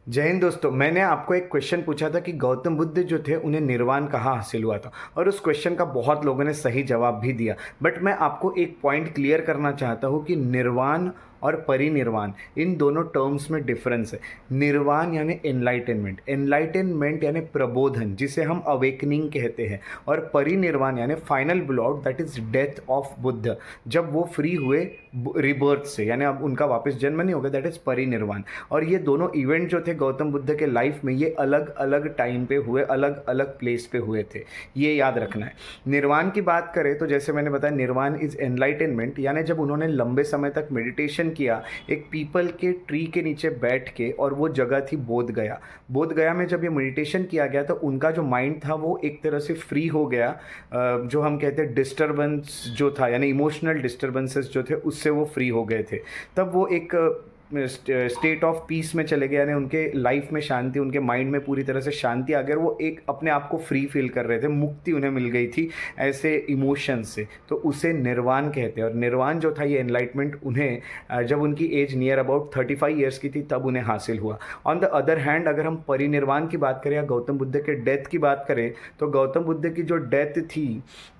जय हिंद दोस्तों। मैंने आपको एक क्वेश्चन पूछा था कि गौतम बुद्ध जो थे उन्हें निर्वाण कहाँ हासिल हुआ था, और उस क्वेश्चन का बहुत लोगों ने सही जवाब भी दिया। बट मैं आपको एक पॉइंट क्लियर करना चाहता हूँ कि निर्वाण और परिनिर्वाण, इन दोनों टर्म्स में डिफरेंस है। निर्वाण यानी एनलाइटनमेंट, एनलाइटनमेंट यानी प्रबोधन, जिसे हम अवेकनिंग कहते हैं। और परिनिर्वाण यानी final blow out, that is death of Buddha. जब वो फ्री हुए रिबर्थ से, यानी अब उनका वापस जन्म नहीं होगा, दैट इज परिनिर्वाण। और ये दोनों इवेंट जो थे गौतम बुद्ध के लाइफ में, ये अलग अलग टाइम पे हुए, अलग अलग प्लेस पे हुए थे। ये याद रखना है। निर्वाण की बात करें तो जैसे मैंने बताया, निर्वाण इज एनलाइटनमेंट, यानी जब उन्होंने लंबे समय तक मेडिटेशन किया एक पीपल के ट्री के नीचे बैठ के, और वो जगह थी बोध गया। बोध गया में जब ये मेडिटेशन किया गया तो उनका जो माइंड था वो एक तरह से फ्री हो गया। जो हम कहते हैं डिस्टर्बेंस जो था, यानी इमोशनल डिस्टर्बेंसेस जो थे, उससे वो फ्री हो गए थे। तब वो एक स्टेट ऑफ पीस में चले गए, यानी उनके लाइफ में शांति, उनके माइंड में पूरी तरह से शांति आ गई, और वो एक अपने आप को फ्री फील कर रहे थे, मुक्ति उन्हें मिल गई थी ऐसे इमोशंस से। तो उसे निर्वाण कहते हैं। और निर्वाण जो था, ये एनलाइटमेंट उन्हें जब उनकी एज नियर अबाउट 35 ईयर्स की थी तब उन्हें हासिल हुआ। ऑन द अदर हैंड, अगर हम परिनिर्वाण की बात करें या गौतम बुद्ध के डेथ की बात करें, तो गौतम बुद्ध की जो डेथ थी,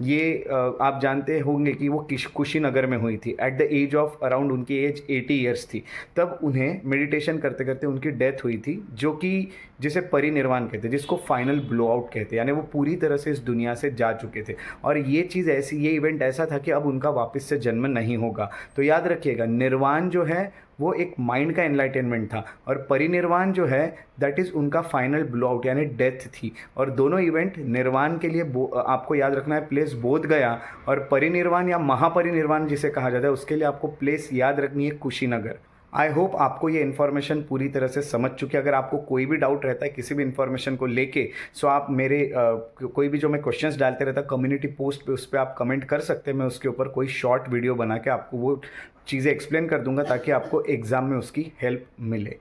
ये आप जानते होंगे कि वो कुशीनगर में हुई थी at the age of around, उनकी एज 80 ईयर्स थी। तब उन्हें मेडिटेशन करते करते उनकी डेथ हुई थी, जो कि जिसे परिनिर्वाण कहते हैं, जिसको फाइनल ब्लो आउट कहते हैं, यानी वो पूरी तरह से इस दुनिया से जा चुके थे। और ये चीज़ ऐसी, ये इवेंट ऐसा था कि अब उनका वापस से जन्म नहीं होगा। तो याद रखिएगा, निर्वाण जो है वो एक माइंड का एनलाइटनमेंट था, और परिनिर्वाण जो है दैट इज़ उनका फाइनल ब्लो आउट यानी डेथ थी। और दोनों इवेंट, निर्वाण के लिए आपको याद रखना है प्लेस बोध गया, और परिनिर्वाण या महापरिनिर्वाण जिसे कहा जाता है, उसके लिए आपको प्लेस याद रखनी है कुशीनगर। आई होप आपको ये इन्फॉर्मेशन पूरी तरह से समझ चुके। अगर आपको कोई भी डाउट रहता है किसी भी इन्फॉर्मेशन को लेके, सो आप मेरे कोई भी जो मैं क्वेश्चंस डालते रहता कम्युनिटी पोस्ट पे, उस पर आप कमेंट कर सकते हैं। मैं उसके ऊपर कोई शॉर्ट वीडियो बना के आपको वो चीज़ें एक्सप्लेन कर दूंगा, ताकि आपको एग्ज़ाम में उसकी हेल्प मिले।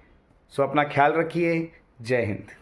सो अपना ख्याल रखिए। जय हिंद।